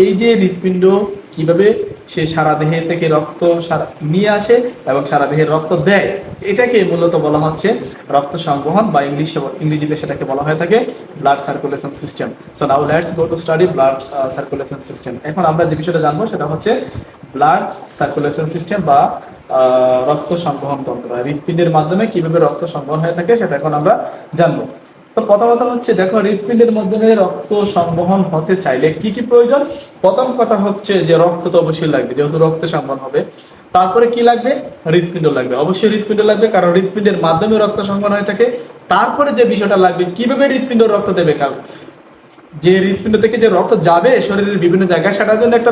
এই যে হৃৎপিণ্ড কিভাবে সে সারা দেহে থেকে রক্ত নিয়ে আসে এবং সারা দেহে রক্ত দেয়, এটাকে মূলত বলা হচ্ছে রক্ত সংবহন বা ইংরেজিতে সেটাকে বলা হয়ে থাকে blood circulation system. So now let's go to study blood circulation system. এখন আমরা যে বিষয়টা জানবো সেটা হচ্ছে ব্লাড সার্কুলেশন সিস্টেম বা রক্ত সংবহন তন্ত্র। হৃৎপিণ্ডের মাধ্যমে কিভাবে রক্ত সংবহন হয়ে থাকে সেটা এখন আমরা জানবো। তো প্রথমত হচ্ছে দেখো, হৃৎপিণ্ডের মাধ্যমে রক্ত সংবহন হতে চাইলে কি কি প্রয়োজন? প্রথম কথা হচ্ছে যে রক্ত তো অবশ্যই লাগবে, যেহেতু রক্ত সংবহন হবে। তারপরে কি লাগবে? হৃৎপিণ্ড লাগবে, অবশ্যই হৃৎপিণ্ড লাগবে, কারণ হৃৎপিণ্ডের মাধ্যমে রক্ত সংবহন হয়ে থাকে। তারপরে যে বিষয়টা লাগবে, কিভাবে হৃৎপিণ্ড রক্ত দেবে, কারণ যে হৃৎপিণ্ড থেকে যে রক্ত যাবে শরীরের বিভিন্ন জায়গায়, সেটার জন্য একটা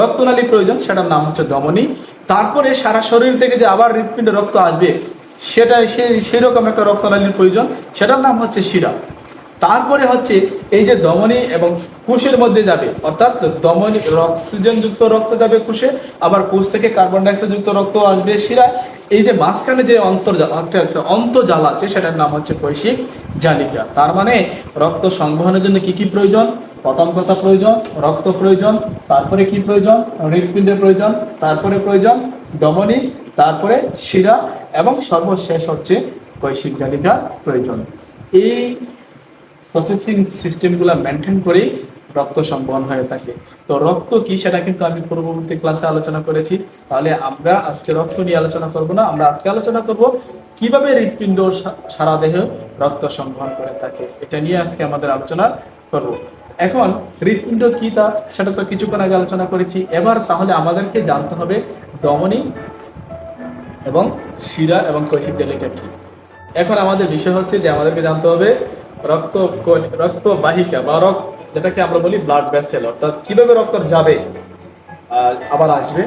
রক্তনালী প্রয়োজন, সেটার নাম হচ্ছে ধমনী। তারপরে সারা শরীর থেকে যে আবার হৃৎপিণ্ডে রক্ত আসবে, সেটাই সেরকম একটা রক্তনালীর প্রয়োজন, সেটার নাম হচ্ছে শিরা। তারপরে হচ্ছে এই যে ধমনী এবং কোষের মধ্যে যাবে, অর্থাৎ ধমনী অক্সিজেন যুক্ত রক্ত যাবে কোষে, আবার কোষ থেকে কার্বন ডাইঅক্সাইড যুক্ত রক্ত আসবে শিরা। এই যে মাঝখানে যে একটা অন্তর্জাল আছে, সেটার নাম হচ্ছে কৈশিক জালিকা। তার মানে রক্ত সংবহনের জন্য কি কি প্রয়োজন? প্রথম কথা প্রয়োজন রক্ত প্রয়োজন, তারপরে কি প্রয়োজন? হৃৎপিণ্ডের প্রয়োজন, তারপরে প্রয়োজন ধমনী, তারপরে শিরা, এবং সর্বশেষ হচ্ছে কৈশিক জালিকা প্রয়োজন। এই প্রসেসিং সিস্টেমগুলো মেনটেন করেই রক্ত সংবহন হয়ে থাকে। তো রক্ত কি সেটা কিন্তু আমি পূর্ববর্তী ক্লাসে আলোচনা করেছি। তাহলে আমরা আজকে রক্ত নিয়ে আলোচনা করব না, আমরা আজকে আলোচনা করব কিভাবে হৃৎপিণ্ড সারা দেহে রক্ত সংবহন করে থাকে, এটা নিয়ে আজকে আমাদের আলোচনা করব। এখন হৃৎপিণ্ড কি তা সেটা তো কিছুক্ষণ আগে আলোচনা করেছি। এবার তাহলে আমাদেরকে জানতে হবে ধমনী এবং শিরা এবং কৈশিক জালিকা কি। এখন আমাদের বিষয় হচ্ছে যে আমাদেরকে জানতে হবে রক্ত বাহিকা বা রক্ত, যেটাকে আমরা বলি ব্লাড ভেসেল, অর্থাৎ কিভাবে রক্ত যাবে, আবার আসবে,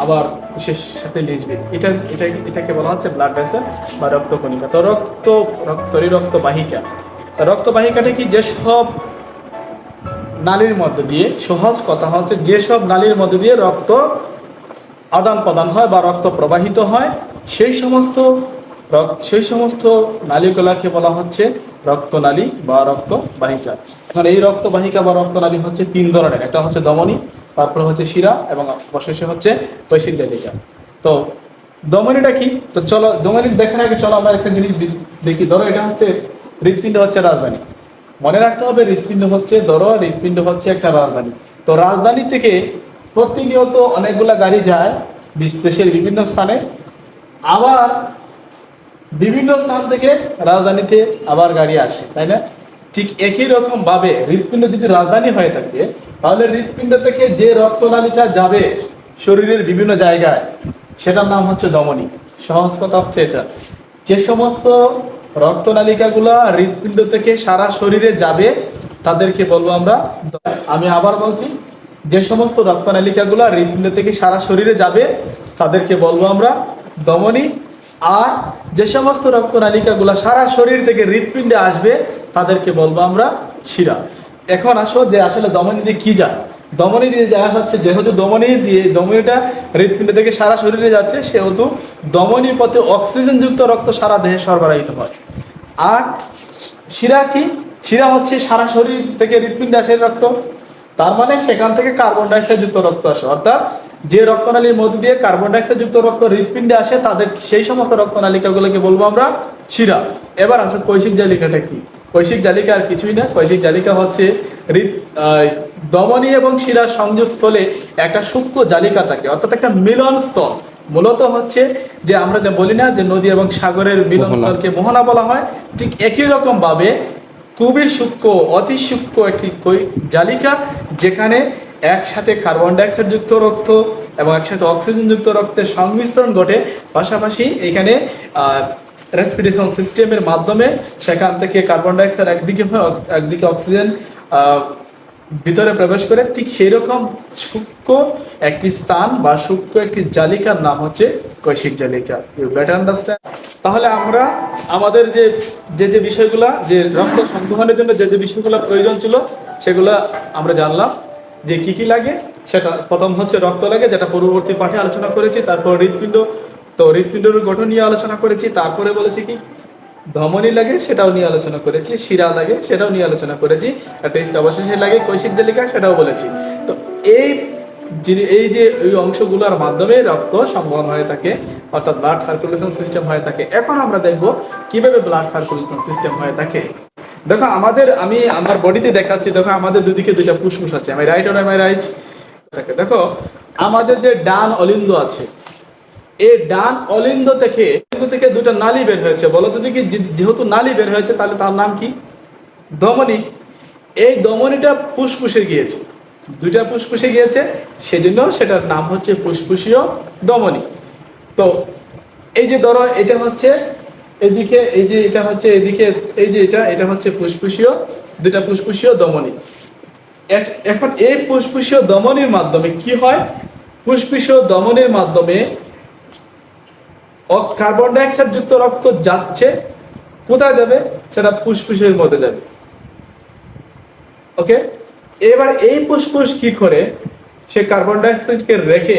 আবার কোষের সাথে লিখবে, এটাকে বলা হচ্ছে ব্লাড ভেসেল বা রক্তকণিকা। তো রক্ত বাহিকা, রক্ত বাহিকাটা কি? যেসব নালীর মধ্য দিয়ে, সহজ কথা হচ্ছে যেসব নালীর মধ্য দিয়ে রক্ত আদান প্রদান হয় বা রক্ত প্রবাহিত হয়, সেই সমস্ত নালীগুলাকে বলা হচ্ছে রক্তনালী বা রক্তবাহিকা। এখন এই রক্তবাহিকা বা রক্তনালী হচ্ছে তিন ধরনের, একটা হচ্ছে ধমনী, তারপরে হচ্ছে শিরা, এবং অবশেষে হচ্ছে কৈশিক জালিকা। তো ধমনীটা কি? তো চলো ধমনী দেখার আগে চলো আমরা একটা জিনিস দেখি। ধরো এটা হচ্ছে হৃৎপিণ্ড, হচ্ছে রাজধানী। মনে রাখতে হবে হৃৎপিণ্ড হচ্ছে একটা রাজধানী। তো রাজধানী থেকে প্রতিনিয়ত অনেকগুলা গাড়ি যায় দেশের বিভিন্ন স্থানে, আবার বিভিন্ন স্থান থেকে রাজধানীতে আবার গাড়ি আসে, তাই না? ঠিক একই রকম ভাবে হৃৎপিণ্ড যদি রাজধানী হয়ে থাকে, তাহলে হৃৎপিণ্ড থেকে যে রক্তনালীটা যাবে শরীরের বিভিন্ন জায়গায়, সেটার নাম হচ্ছে ধমনী। সহজ কথা হচ্ছে এটা, যে সমস্ত রক্তনালিকাগুলা হৃৎপিণ্ড থেকে সারা শরীরে যাবে তাদেরকে বলবো আমরা, আমি আবার বলছি, যে সমস্ত রক্তনালিকাগুলা হৃৎপিণ্ড থেকে সারা শরীরে যাবে তাদেরকে বলবো আমরা ধমনী। আর যে সমস্ত রক্তনালিকাগুলা সারা শরীর থেকে হৃৎপিণ্ডে আসবে তাদেরকে বলবো আমরা শিরা। এখন আসো যে আসলে ধমনী দিয়ে কি যায়। ধমনী দিয়ে যাওয়া হচ্ছে, যেহেতু ধমনীটা হৃৎপিণ্ড থেকে সারা শরীরে যাচ্ছে, সেহেতু ধমনী পথে অক্সিজেন যুক্ত রক্ত সারা দেহে সরবরাহিত হয়। আর শিরা কি? শিরা হচ্ছে সারা শরীর থেকে হৃৎপিণ্ডে আসে রক্ত, তার মানে সেখান থেকে কার্বন ডাইঅক্সাইড যুক্ত রক্ত আসে, অর্থাৎ যে রক্তনালীর মধ্যে দিয়ে কার্বন ডাইঅক্সাইড যুক্ত রক্ত হৃৎপিণ্ডে আসে তাদের সেই সমস্ত রক্তনালিকাগুলোকে বলবো আমরা শিরা। এবার আসলে কৈশিক জালিকাটা কি? কৈশিক জালিকা আর কিছুই না, কৈশিক জালিকা হচ্ছে ধমনী এবং শিরা সংযোগ স্থলে একটা সূক্ষ্ম জালিকা থাকে, অর্থাৎ একটা মিলন স্থল। মূলত হচ্ছে যে আমরা যে বলি না যে নদী এবং সাগরের মিলন স্থলকে মোহনা বলা হয়, ঠিক একই রকম ভাবে খুবই সূক্ষ্ম, অতি সূক্ষ্ম একটি জালিকা, যেখানে একসাথে কার্বন ডাইঅক্সাইড যুক্ত রক্ত এবং একসাথে অক্সিজেন যুক্ত রক্তের সংমিশ্রণ ঘটে। পাশাপাশি এখানে রেসপিরেশন সিস্টেমের মাধ্যমে সেখান থেকে কার্বন ডাইঅক্সাইড একদিকে অক্সিজেন ভিতরে প্রবেশ করে। ঠিক সেই রকম সূক্ষ্ম একটি স্থান বা সূক্ষ্ম একটি জালিকার নাম হচ্ছে কৈশিক জালিকা। You better understand. তাহলে আমরা আমাদের যে বিষয়গুলা, যে রক্ত সংবহনের জন্য যে বিষয়গুলো প্রয়োজন ছিল সেগুলো আমরা জানলাম, যে কি কি লাগে। সেটা প্রথম হচ্ছে রক্ত লাগে, যেটা পূর্ববর্তী পাঠে আলোচনা করেছি। তারপর হৃৎপিণ্ড, তো হৃৎপিণ্ডের গঠন নিয়ে আলোচনা করেছি। তারপরে বলেছি কি ধমনী লাগে সেটাও নিয়ে আলোচনা করেছি, শিরা লাগে সেটাও নিয়ে আলোচনা করেছি, টেস্ট অবশেষে লাগে কৈশিক জালিকা সেটাও বলেছি। তো এই এই যে এই অংশগুলোর মাধ্যমে রক্ত সংবহন হয়ে থাকে, অর্থাৎ ব্লাড সার্কুলেশন সিস্টেম হয়ে থাকে। এখন আমরা দেখব কিভাবে ব্লাড সার্কুলেশন সিস্টেম হয়ে থাকে। দেখো আমি আমার বডিতে দেখাচ্ছি, দেখো আমাদের দুদিকে দুইটা ফুসফুস আছে, আমি right or am I right? দেখো আমাদের যে ডান অলিন্দ আছে, এই ডান অলিন্দ থেকে দুটো নালী বের হয়েছে, বলো তো দেখি, যেহেতু নালী বের হয়েছে তাহলে তার নাম কি? ধমনী। এই ধমনীটা ফুসফুসে গিয়েছে, দুইটা ফুসফুসে গিয়েছে, সেজন্য সেটার নাম হচ্ছে ফুসফুসীয় ধমনী। তো এই যে ধরো এটা হচ্ছে এদিকে, এই যে এটা হচ্ছে এদিকে, এই যে এটা হচ্ছে ফুসফুসীয়, দুইটা ফুসফুসীয় ধমনী। এখন এই ফুসফুসীয় ধমনীর মাধ্যমে কি হয়? ফুসফুসীয় ধমনীর মাধ্যমে কার্বন ডাইঅক্সাইড যুক্ত রক্ত যাচ্ছে, কোথায় যাবে? সেটা ফুসফুসের মধ্যে যাবে। ওকে, এবার এই ফুসফুস কি করে? সে কার্বন ডাইঅক্সাইডকে রেখে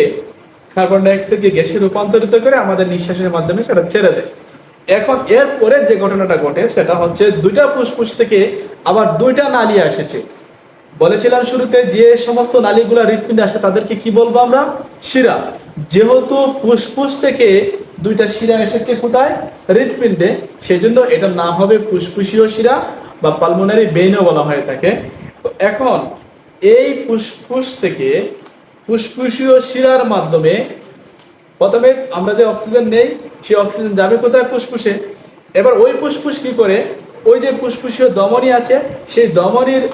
কার্বন ডাইঅক্সাইডকে গ্যাসে রূপান্তরিত করে আমাদের নিঃশ্বাসের মাধ্যমে সেটা ছেড়ে দেয়। এখন এর পরে যে ঘটনাটা ঘটে সেটা হচ্ছে দুইটা ফুসফুস থেকে আবার দুইটা নালী এসেছে। বলেছিলাম শুরুতে যে সমস্ত নালীগুলো হৃৎপিণ্ডে আসে তাদেরকে কি বলবো আমরা? শিরা। যেহেতু ফুসফুস থেকে দুইটা শিরা এসেছে কোথায়? হৃৎপিণ্ডে, সেজন্য এটার নাম হবে ফুসফুসীয় শিরা বা পালমোনারি ভেইনও বলা হয়ে থাকে। তো এখন এই ফুসফুস থেকে ফুসফুসীয় শিরার মাধ্যমে প্রথমে আমরা যে অক্সিজেন নেই, সেই অক্সিজেন যাবে কোথায়? ফুসফুসে। এবার ওই ফুসফুস কি করে? ওই যে ফুসফুসীয় ধমনী আছে, সেই ধমনীর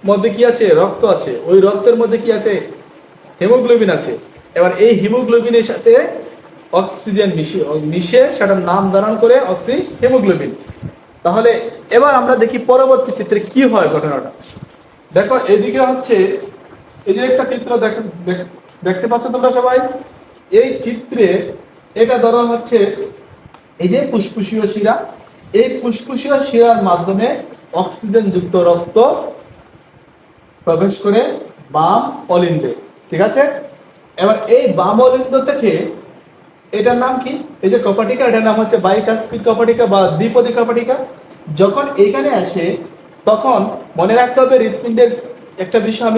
মধ্যে কি আছে? রক্ত আছে। ওই রক্তের মধ্যে কি আছে? হিমোগ্লোবিন আছে। এবার এই হিমোগ্লোবিনের সাথে অক্সিজেন মিশে সেটার নাম ধারণ করে হিমোগ্লোবিন। তাহলে এবার আমরা দেখি পরবর্তী চিত্রে কি হয় ঘটনাটা। দেখো এদিকে হচ্ছে এই যে একটা চিত্র দেখতে পাচ্ছ তোমরা সবাই। এই চিত্রে এটা ধরা হচ্ছে এই যে ফুসফুসীয় শিরা, এই ফুসফুসীয় শিরার মাধ্যমে অক্সিজেন যুক্ত রক্ত প্রবেশ করে বাম অলিন্দে, ঠিক আছে? এবার এই বাম অলিন্দ থেকে এটার নাম কি? এই যে কপাটিকা, এটার নাম হচ্ছে বাইকাস্পিড কপাটিকা বা দ্বিপদী কপাটিকা। যখন এইখানে আসে তখন মনে রাখতে হবে হৃৎপিণ্ডের একটা বিষয়,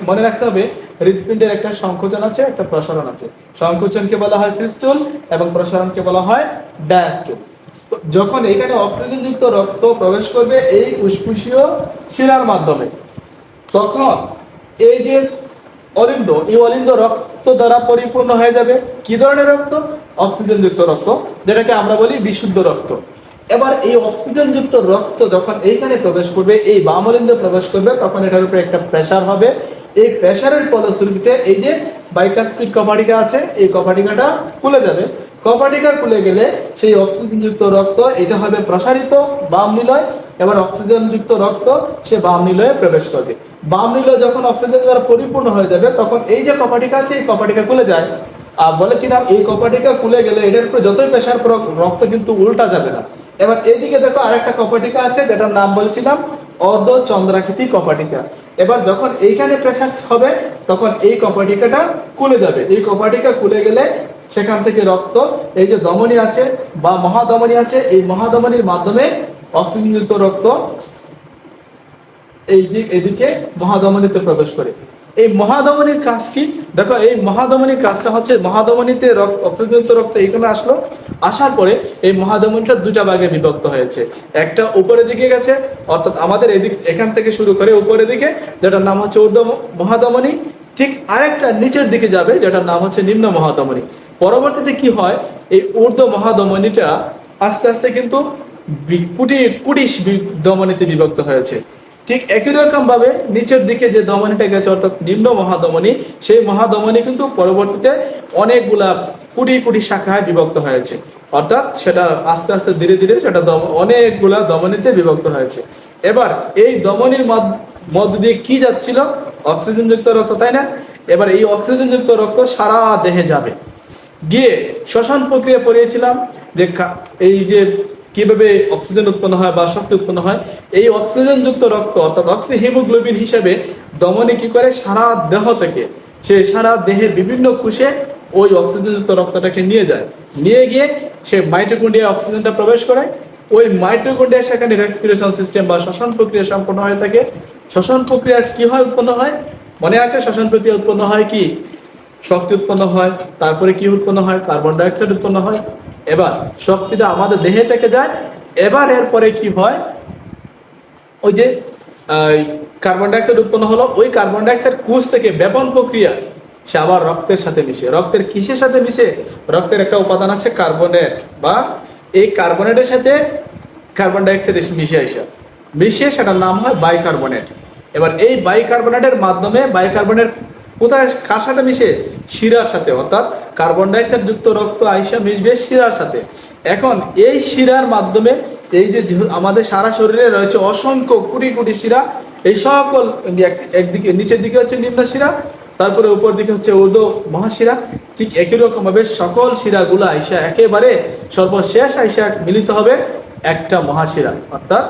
মনে রাখতে হবে হৃৎপিণ্ডের একটা সংকোচন আছে, একটা প্রসারণ আছে। সংকোচনকে বলা হয় সিস্টুল এবং প্রসারণকে বলা হয় ডায়াস্টুল। তো যখন এখানে অক্সিজেন যুক্ত রক্ত প্রবেশ করবে এই ফুসফুসীয় শিরার মাধ্যমে, তখন এই যে অলিন্দ, এই অলিন্দ রক্ত দ্বারা পরিপূর্ণ হয়ে যাবে। কি ধরনের রক্ত? অক্সিজেন যুক্ত রক্ত, যেটাকে আমরা বলি বিশুদ্ধ রক্ত। এবার এই অক্সিজেন যুক্ত রক্ত যখন এইখানে প্রবেশ করবে, এই বাম অলিন্দে প্রবেশ করবে, তখন এটার উপরে একটা প্রেসার হবে। এই প্রেসারের ফলশ্রুতিতে এই যে বাইকাস্পিড কপাটিকা আছে, এই কপাটিকাটা খুলে যাবে। কপাটিকা খুলে গেলে সেই অক্সিজেন যুক্ত রক্ত এটা হবে প্রসারিত বাম নিলয়। এবার অক্সিজেন যুক্ত রক্ত সে বাম নিলয়ে প্রবেশ করবে। বাম নিলয় যখন অক্সিজেন দ্বারা পরিপূর্ণ হয়ে যাবে, তখন এই যে কপাটিকা আছে, এই কপাটিকা খুলে যায়। আর বলেছিলাম এই কপাটিকা খুলে গেলে এটার উপরে যতই প্রেসার পড়ুক রক্ত কিন্তু উল্টা যাবে না। এবার এইদিকে দেখো আরেকটা কপাটিকা আছে, যেটার নাম বলেছিলাম অর্ধ চন্দ্রাকৃতি কপাটিকা। এবার যখন এইখানে প্রেসার হবে তখন এই কপাটিকাটা খুলে যাবে। এই কপাটিকা খুলে গেলে সেখান থেকে রক্ত এই যে ধমনী আছে বা মহাধমনী আছে, এই মহাধমনীর মাধ্যমে অক্সিজেনযুক্ত রক্ত এইদিকে মহাধমনীতে প্রবেশ করে। এই মহাধমনীর কাজ কি? দেখো এই মহাধমনীর কাজটা হচ্ছে, মহাধমনীতে অক্সিজেনযুক্ত রক্ত এইখানে আসলো, আসার পরে এই মহাধমনীটা দুটা ভাগে বিভক্ত হয়েছে। একটা উপরের দিকে গেছে, অর্থাৎ আমাদের এখান থেকে শুরু করে উপরের দিকে, যেটার নাম হচ্ছে ঊর্ধ্ব মহাধমনী। ঠিক আরেকটা নিচের দিকে যাবে, যেটার নাম হচ্ছে নিম্ন মহাধমনী। পরবর্তীতে কি হয়? এই ঊর্ধ্ব মহাধমনীটা আস্তে আস্তে কিন্তু কুটি ধমনীতে বিভক্ত হয়েছে। ঠিক একই রকম ভাবে নিচের দিকে যে ধমনীটা গেছে, অর্থাৎ নিম্ন মহাধমনী, সেই মহাধমনী কিন্তু পরবর্তীতে অনেকগুলা কুটি শাখায় বিভক্ত হয়েছে। অর্থাৎ সেটা আস্তে আস্তে ধীরে ধীরে সেটা অনেকগুলা ধমনীতে বিভক্ত হয়েছে। এবার এই ধমনীর মধ্য দিয়ে কি যাচ্ছিল? অক্সিজেন যুক্ত রক্ত, তাই না? এবার এই অক্সিজেন যুক্ত রক্ত সারা দেহে যাবে, গিয়ে শ্বসন প্রক্রিয়া পড়িয়েছিলাম যে এই যে কিভাবে অক্সিজেন উৎপন্ন হয় বা শক্তি উৎপন্ন হয়। এই অক্সিজেন যুক্ত রক্ত অর্থাৎ হিমোগ্লোবিন হিসেবে ধমনী কি করে? সারা দেহ থেকে সে সারা দেহের বিভিন্ন কোষে ওই অক্সিজেন যুক্ত রক্তটাকে নিয়ে যায়। নিয়ে গিয়ে সে মাইটোকন্ড্রিয়ায় অক্সিজেনটা প্রবেশ করে, ওই মাইটোকন্ড্রিয়া সেখানে রেসপিরেশন সিস্টেম বা শ্বসন প্রক্রিয়া সম্পন্ন হয়ে থাকে। শ্বসন প্রক্রিয়া কি হয় উৎপন্ন হয়, মনে আছে শ্বসন প্রক্রিয়া উৎপন্ন হয় কি, শক্তি উৎপন্ন হয়, তারপরে কি উৎপন্ন হয়, কার্বন ডাইঅক্সাইড উৎপন্ন হয়। এবার শক্তিটা আমাদের দেহে থেকে যায়, এবার এরপরে কি হয়, ওই যে কার্বন ডাইঅক্সাইড উৎপন্ন হলো, ওই কার্বন ডাইঅক্সাইড কোষ থেকে ব্যাপন প্রক্রিয়া সে আবার রক্তের সাথে মিশে। রক্তের কিসের সাথে মিশে, রক্তের একটা উপাদান আছে কার্বনেট, বা এই কার্বনেটের সাথে কার্বন ডাইঅক্সাইড মিশে সেটার নাম হয় বাইকার্বনেট। এবার এই বাইকার্বনেটের মাধ্যমে, বাইকার্বনেট কোথায় কার সাথে মিশে, শিরার সাথে, অর্থাৎ কার্বন ডাইঅক্সাইড যুক্ত রক্ত আইসা মিশবে শিরার সাথে। এখন এই শিরার মাধ্যমে এই যে আমাদের সারা শরীরে রয়েছে অসংখ্য কোটি কোটি শিরা, এই সকল একদিকে নিচের দিকে হচ্ছে নিম্ন শিরা, তারপরে উপর দিকে হচ্ছে ঊর্ধ্ব মহাশিরা, ঠিক একই রকম ভাবে সকল শিরাগুলো আইসা একেবারে সর্বশেষ আইসা মিলিত হবে একটা মহাশিরা, অর্থাৎ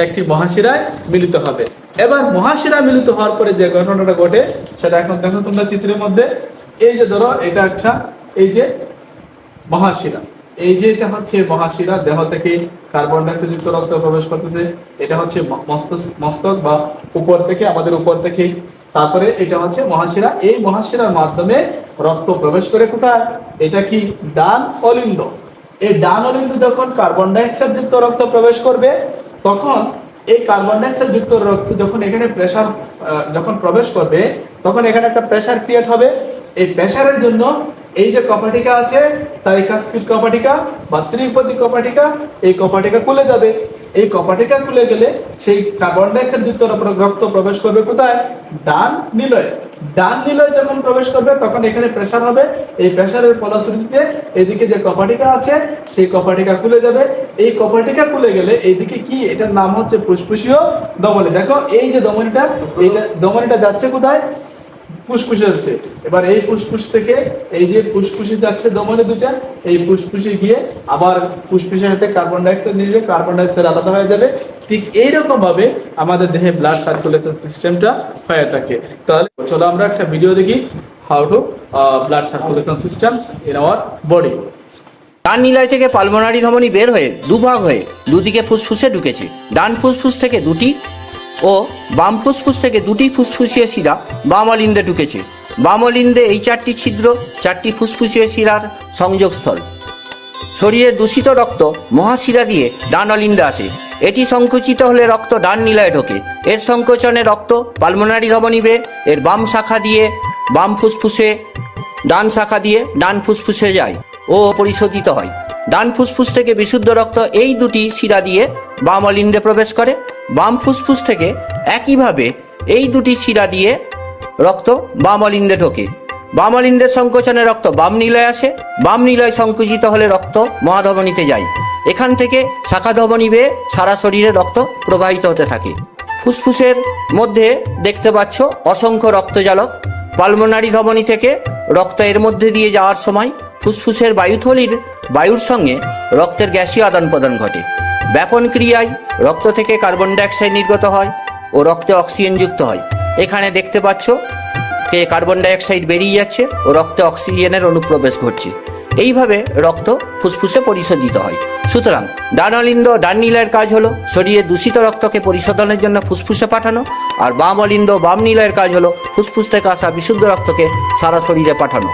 একটি মহাশিরায় মিলিত হবে। এবার মহাশিরা মিলিত হওয়ার পরে যে ঘটনাটা ঘটে সেটা এখন দেখো তোমরা চিত্রের মধ্যে। এই যে ধরো এটা একটা, এই যে মহাশিরা, এই যে এটা হচ্ছে মহাশিরা, দেহ থেকে কার্বন ডাইঅক্সাইড যুক্ত রক্ত প্রবেশ করতেছে, এটা হচ্ছে মস্তক বা উপর থেকে, আমাদের উপর থেকে। তারপরে এটা হচ্ছে মহাশিরা, এই মহাশিরার মাধ্যমে রক্ত প্রবেশ করে কোথায়, এটা কি ডান অলিন্দ। এই ডান অলিন্দ যখন কার্বন ডাইঅক্সাইড যুক্ত রক্ত প্রবেশ করবে, তখন এই কার্বন ডাইঅক্সাইড যুক্ত রক্ত যখন এখানে প্রেসার যখন প্রবেশ করবে, তখন এখানে একটা প্রেসার ক্রিয়েট হবে। এই প্রেসারের জন্য এই যে কপাটিকা আছে, ট্রাইকাসপিড কপাটিকা বা ত্রিপদী কপাটিকা, এই কপাটিকা খুলে যাবে। এই কপাটিকা খুলে গেলে সেই কার্বন ডাইঅক্সাইড যুক্ত রক্ত প্রবেশ করবে কোথায়, ডান নিলয়ে। ডান নিলয়ে যখন প্রবেশ করবে তখন এখানে প্রেসার হবে, এই প্রেসারের ফলশ্রুতিতে এদিকে যে কপাটিকা আছে সেই কপাটিকা খুলে যাবে। এই কপাটিকা খুলে গেলে এইদিকে কি, এটার নাম হচ্ছে ফুসফুসীয় ধমনী। দেখো এই যে ধমনীটা, এইটা ধমনীটা যাচ্ছে কোথায়, ফুসফুসে যাচ্ছে। এবার এই ফুসফুস থেকে এই যে ফুসফুসে যাচ্ছে ধমনী দুটা, এই ফুসফুসে গিয়ে আবার ফুসফুসের সাথে কার্বন ডাইঅক্সাইড নিয়ে কার্বন ডাইঅক্সাইড আলাদা হয়ে যাবে। ঠিক এইরকম ভাবে আমাদের দেহে ব্লাড সার্কুলেশন সিস্টেমটা হয়ে থাকে। তাহলে চলো আমরা একটা ভিডিও দেখি, how to blood circulation systems in our body. ডান নিলয় থেকে পালমোনারি ধমনী বের হয়ে দুভাগ হয়ে দুদিকে ফুসফুসে ঢুকেছে। ডান ফুসফুস থেকে দুটি ও বাম ফুসফুস থেকে দুটি ফুসফুসীয় শিরা বাম অলিন্দে ঢুকেছে। বাম অলিন্দে এই চারটি ছিদ্র চারটি ফুসফুসীয় শিরার সংযোগস্থল। শরীরের দূষিত রক্ত মহাশিরা দিয়ে ডান অলিন্দে আসে। এটি সংকুচিত হলে রক্ত ডান নিলয়ে ঢোকে। এর সংকোচনে রক্ত পালমোনারি ধমনী বেয়ে এর বাম শাখা দিয়ে বাম ফুসফুসে, ডান শাখা দিয়ে ডান ফুসফুসে যায় ও পরিশোধিত হয়। ডান ফুসফুস থেকে বিশুদ্ধ রক্ত এই দুটি শিরা দিয়ে বাম অলিন্দে প্রবেশ করে। বাম ফুসফুস থেকে একইভাবে এই দুটি শিরা দিয়ে রক্ত বাম অলিন্দে ঢোকে। বাম অলিন্দের সংকোচনে রক্ত বাম নিলয়ে আসে। বাম নিলয় সংকুচিত হলে রক্ত মহাধমনীতে যায়। এখান থেকে শাখা ধমনী বেয়ে সারা শরীরে রক্ত প্রবাহিত হতে থাকে। ফুসফুসের মধ্যে দেখতে পাচ্ছ অসংখ্য রক্তজালক। পালমোনারি ধমনী থেকে রক্ত এর মধ্যে দিয়ে যাওয়ার সময় ফুসফুসের বায়ুথলির বায়ুর সঙ্গে রক্তের গ্যাসীয় আদান প্রদান ঘটে। ব্যাপন ক্রিয়ায় রক্ত থেকে কার্বন ডাইঅক্সাইড নির্গত হয় ও রক্তে অক্সিজেন যুক্ত হয়। এখানে দেখতে পাচ্ছ কে কার্বন ডাইঅক্সাইড বেরিয়ে যাচ্ছে ও রক্তে অক্সিজেনের অনুপ্রবেশ ঘটছে। এইভাবে রক্ত ফুসফুসে পরিশোধিত হয়। সুতরাং ডান অলিন্দ ডান নিলয়ের কাজ হলো শরীরে দূষিত রক্তকে পরিশোধনের জন্য ফুসফুসে পাঠানো, আর বাম অলিন্দ বাম নিলয়ের কাজ হলো ফুসফুস থেকে আসা বিশুদ্ধ রক্তকে সারা শরীরে পাঠানো।